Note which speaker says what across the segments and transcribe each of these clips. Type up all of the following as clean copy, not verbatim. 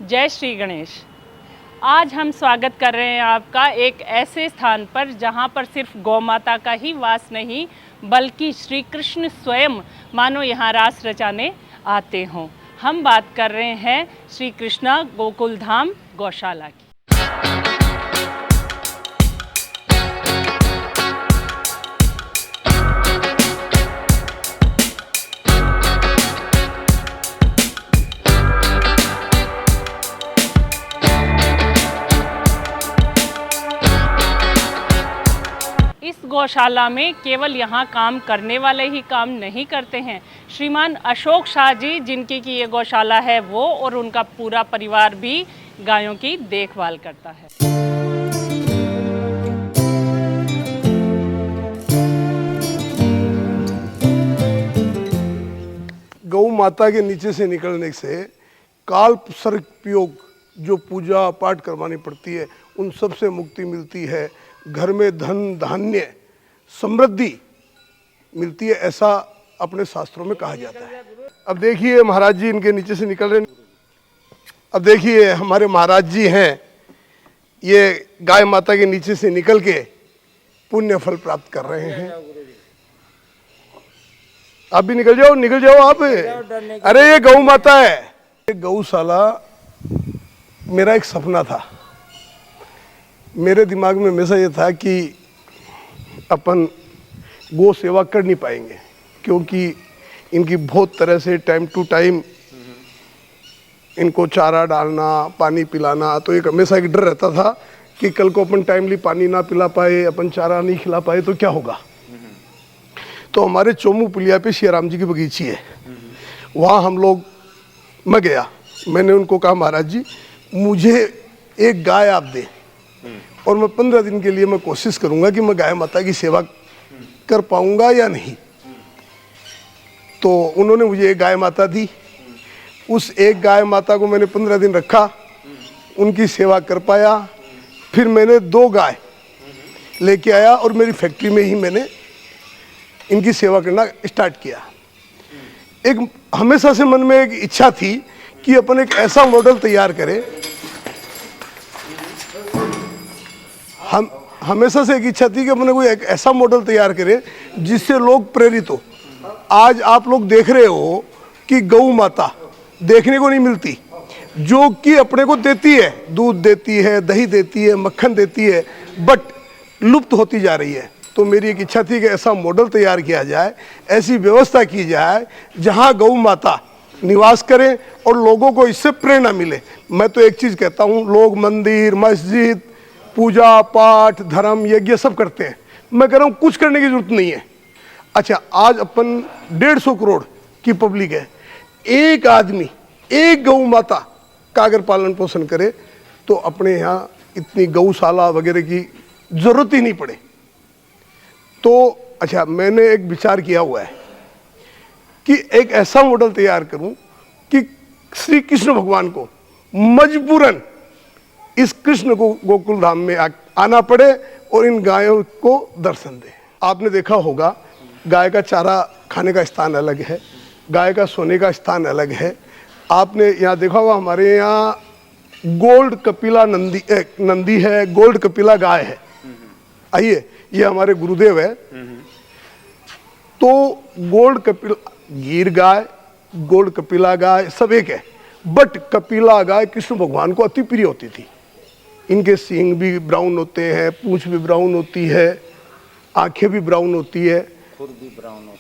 Speaker 1: जय श्री गणेश। आज हम स्वागत कर रहे हैं आपका एक ऐसे स्थान पर जहां पर सिर्फ गौ माता का ही वास नहीं बल्कि श्री कृष्ण स्वयं मानो यहाँ रास रचाने आते हों। हम बात कर रहे हैं श्री कृष्णा गोकुल धाम गौशाला की। इस गौशाला में केवल यहाँ काम करने वाले ही काम नहीं करते हैं। श्रीमान अशोक शाह जी जिनकी की ये गौशाला है वो और उनका पूरा परिवार भी गायों की देखभाल करता है।
Speaker 2: गौ माता के नीचे से निकलने से काल सर्पयोग जो पूजा पाठ करवानी पड़ती है उन सब से मुक्ति मिलती है। घर में धन धान्य समृद्धि मिलती है, ऐसा अपने शास्त्रों में कहा जाता है। अब देखिए महाराज जी इनके नीचे से निकल रहे हैं। अब देखिए हमारे महाराज जी हैं, ये गाय माता के नीचे से निकल के पुण्य फल प्राप्त कर रहे हैं। आप भी निकल जाओ आप। अरे ये गौ माता है। ये गौशाला मेरा एक सपना था। मेरे दिमाग में हमेशा ये था कि अपन गौ सेवा कर नहीं पाएंगे क्योंकि इनकी बहुत तरह से टाइम टू टाइम इनको चारा डालना, पानी पिलाना, तो एक हमेशा एक डर रहता था कि कल को अपन टाइमली पानी ना पिला पाए, अपन चारा नहीं खिला पाए तो क्या होगा। तो हमारे चोमू पुलिया पे श्री राम जी की बगीची है, वहाँ हम लोग मैं गया। मैंने उनको कहा महाराज जी मुझे एक गाय आप दें और मैं 15 दिन के लिए मैं कोशिश करूंगा कि मैं गाय माता की सेवा कर पाऊंगा या नहीं। तो उन्होंने मुझे एक गाय माता दी। उस एक गाय माता को मैंने 15 दिन रखा, उनकी सेवा कर पाया। फिर मैंने 2 गाय लेके आया और मेरी फैक्ट्री में ही मैंने इनकी सेवा करना स्टार्ट किया। एक हमेशा से मन में एक इच्छा थी कि अपन एक ऐसा मॉडल तैयार करें। हम हमेशा से एक इच्छा थी कि अपने कोई एक ऐसा मॉडल तैयार करें जिससे लोग प्रेरित हो। आज आप लोग देख रहे हो कि गौ माता देखने को नहीं मिलती, जो कि अपने को देती है, दूध देती है, दही देती है, मक्खन देती है, बट लुप्त होती जा रही है। तो मेरी एक इच्छा थी कि ऐसा मॉडल तैयार किया जाए, ऐसी व्यवस्था की जाए जहां गौ माता निवास करें और लोगों को इससे प्रेरणा मिले। मैं तो एक चीज़ कहता हूं, लोग मंदिर मस्जिद पूजा पाठ धर्म यज्ञ सब करते हैं, मैं कह रहा हूँ कुछ करने की जरूरत नहीं है। अच्छा आज अपन 150 करोड़ की पब्लिक है, एक आदमी एक गौ माता का अगर पालन पोषण करे तो अपने यहाँ इतनी गौशाला वगैरह की जरूरत ही नहीं पड़े। तो अच्छा मैंने एक विचार किया हुआ है कि एक ऐसा मॉडल तैयार करूं कि श्री कृष्ण भगवान को मजबूरन इस कृष्ण को गोकुल धाम में आना पड़े और इन गायों को दर्शन दे। आपने देखा होगा गाय का चारा खाने का स्थान अलग है, गाय का सोने का स्थान अलग है। आपने यहाँ देखा होगा हमारे यहाँ गोल्ड कपिला नंदी है, गोल्ड कपिला गाय है। आइए ये हमारे गुरुदेव है। तो गोल्ड कपिला गिर गाय, गोल्ड कपिला गाय सब एक है, बट कपिला गाय कृष्ण भगवान को अति प्रिय होती थी। इनके सींग भी ब्राउन होते हैं, पूंछ भी ब्राउन होती है, आंखें भी ब्राउन होती है,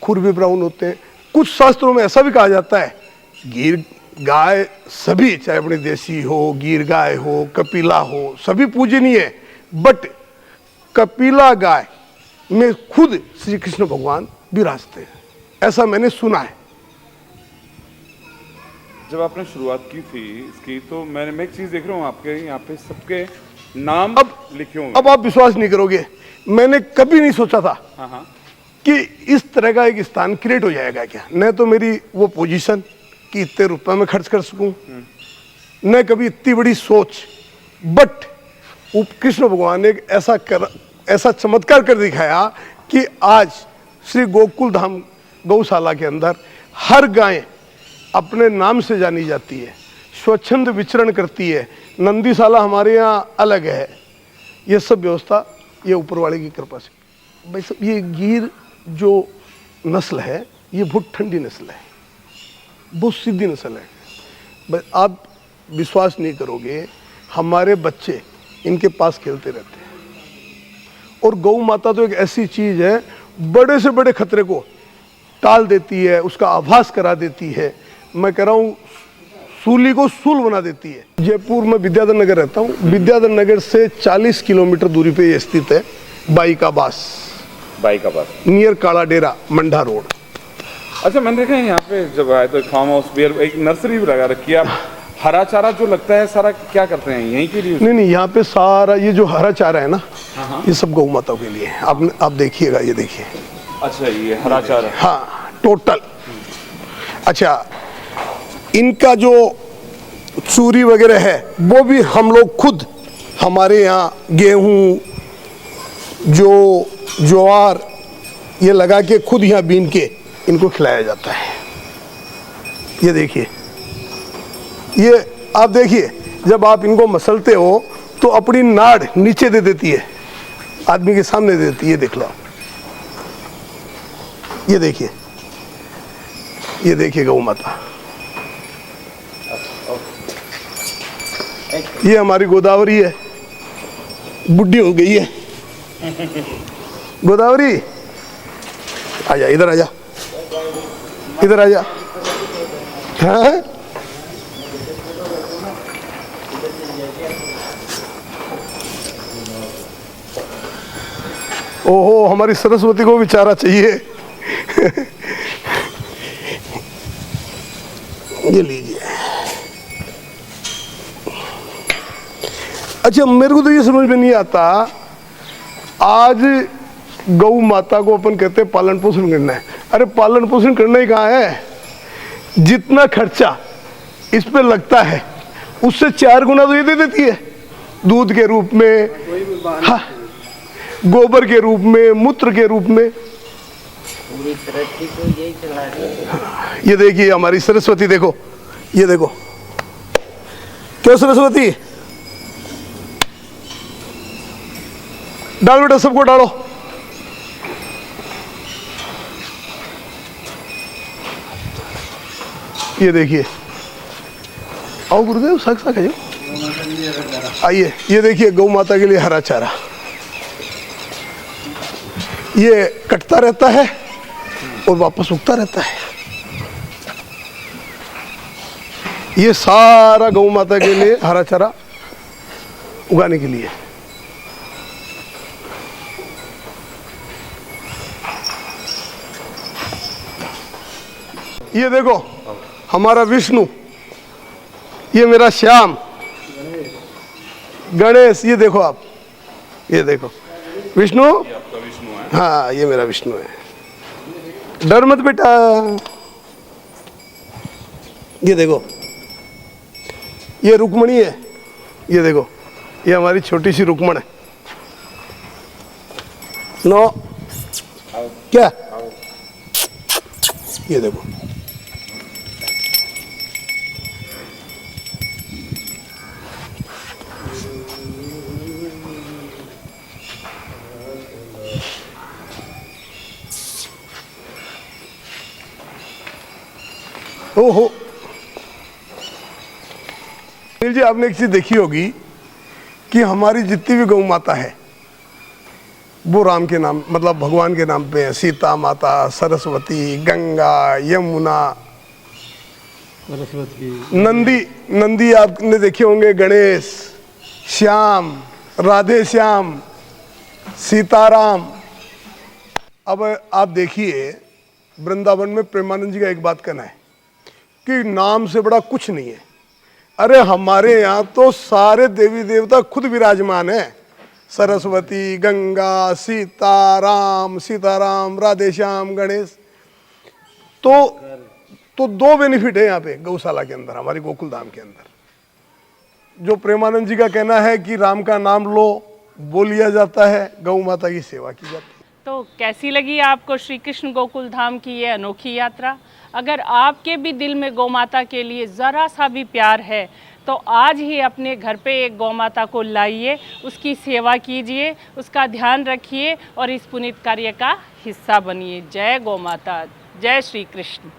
Speaker 2: खुर भी ब्राउन होते हैं। कुछ शास्त्रों में ऐसा भी कहा जाता है गिर गाय सभी, चाहे अपनी देसी हो, गिर गाय हो, कपिला हो, सभी पूजनीय है, बट कपिला गाय में खुद श्री कृष्ण भगवान विराजते हैं, ऐसा मैंने सुना है।
Speaker 3: जब आपने शुरुआत की थी इसकी तो मैं एक चीज देख रहा हूँ आपके यहाँ पे सबके नाम अब लिखे हुए।
Speaker 2: अब आप विश्वास नहीं करोगे, मैंने कभी नहीं सोचा था कि इस तरह का एक स्थान क्रिएट हो जाएगा। क्या न तो मेरी वो पोजीशन कि इतने रुपए में खर्च कर सकूं, न कभी इतनी बड़ी सोच, बट कृष्ण भगवान ने एक ऐसा चमत्कार कर दिखाया कि आज श्री गोकुल धाम गौशाला के अंदर हर गाय अपने नाम से जानी जाती है। स्वच्छंद विचरण करती है। नंदीशाला हमारे यहाँ अलग है। ये सब व्यवस्था ये ऊपर वाले की कृपा से। भाई सब ये गिर जो नस्ल है ये बहुत ठंडी नस्ल है, बहुत सीधी नस्ल है। भाई आप विश्वास नहीं करोगे, हमारे बच्चे इनके पास खेलते रहते हैं। और गौ माता तो एक ऐसी चीज है, बड़े से बड़े खतरे को टाल देती है, उसका आभास करा देती है। मैं कह रहा हूँ सूली को सूल बना देती है। जयपुर में विद्याधर नगर रहता हूँ। विद्याधर नगर से 40 किलोमीटर दूरी पे ये स्थित है बाईकाबास नियर काला डेरा मंडा रोड।
Speaker 3: अच्छा, मैंने देखा है यहाँ पे जब आए तो एक फार्म हाउस भी, एक नर्सरी भी लगा रखी है। आप हरा चारा जो लगता है सारा क्या करते हैं यहीं के लिए?
Speaker 2: नहीं, यहाँ पे सारा ये जो हरा चारा है ना, ये सब गौ माता के लिए है। आप देखिएगा, ये देखिए।
Speaker 3: अच्छा, ये हरा चारा?
Speaker 2: हाँ, टोटल। अच्छा, इनका जो चूरी वगैरह है वो भी हम लोग खुद, हमारे यहाँ गेहूं, ज्वार ये लगा के खुद यहाँ बीन के इनको खिलाया जाता है। ये देखिए, ये आप देखिए, जब आप इनको मसलते हो तो अपनी नाड़ नीचे दे देती है, आदमी के सामने दे देती है। देख लो, ये देखिए, ये देखिए गौ माता। ये हमारी गोदावरी है, बुढ़ी हो गई है। गोदावरी आजा, इधर आजा, इधर आजा। हाँ, ओहो, हमारी सरस्वती को भी चारा चाहिए। ये लीजिए। अच्छा, मेरे को तो ये समझ में नहीं आता, आज गौ माता को अपन कहते हैं पालन पोषण करना है। अरे पालन पोषण करना ही कहाँ है? जितना खर्चा इस पे लगता है उससे 4 गुना तो ये दे देती है, दूध के रूप में, हाँ, गोबर के रूप में, मूत्र के रूप में।
Speaker 4: पूरी सृष्टि को यही चला रही है।
Speaker 2: ये देखिए हमारी सरस्वती, देखो, ये देखो। क्यों सरस्वती? डाल बेटा, सबको डालो। ये देखिए, आओ गुरुदेव, साग साग खाइए, आइए। ये देखिए गौ माता के लिए हरा चारा, ये कटता रहता है और वापस उगता रहता है। ये सारा गौ माता के लिए हरा चारा उगाने के लिए। ये देखो हमारा विष्णु, ये मेरा श्याम, गणेश। ये देखो आप, ये देखो विष्णु,
Speaker 3: आपका विष्णु है?
Speaker 2: हाँ, ये मेरा विष्णु है। डर मत बेटा। ये देखो, ये रुक्मणी है। ये देखो, ये हमारी छोटी सी रुक्मण है। नो क्या, ये देखो, ओहो। अनिल जी, आपने एक चीज देखी होगी कि हमारी जितनी भी गौ माता है वो राम के नाम, मतलब भगवान के नाम पे है। सीता माता, सरस्वती, गंगा, यमुना, नंदी आपने देखे होंगे, गणेश, श्याम, राधे श्याम, सीताराम। अब आप देखिए, वृंदावन में प्रेमानंद जी का एक बात कहना है कि नाम से बड़ा कुछ नहीं है। अरे हमारे यहाँ तो सारे देवी देवता खुद विराजमान है। सरस्वती, गंगा, सीताराम, राधे श्याम, गणेश। तो 2 बेनिफिट है यहाँ पे गौशाला के अंदर, हमारे गोकुल धाम के अंदर। जो प्रेमानंद जी का कहना है कि राम का नाम लो, वो लिया जाता है, गौ माता की सेवा की जाती है।
Speaker 1: तो कैसी लगी आपको श्री कृष्ण गोकुल धाम की ये अनोखी यात्रा? अगर आपके भी दिल में गौ माता के लिए ज़रा सा भी प्यार है तो आज ही अपने घर पे एक गौ माता को लाइए, उसकी सेवा कीजिए, उसका ध्यान रखिए और इस पुनीत कार्य का हिस्सा बनिए। जय गौ माता, जय श्री कृष्ण।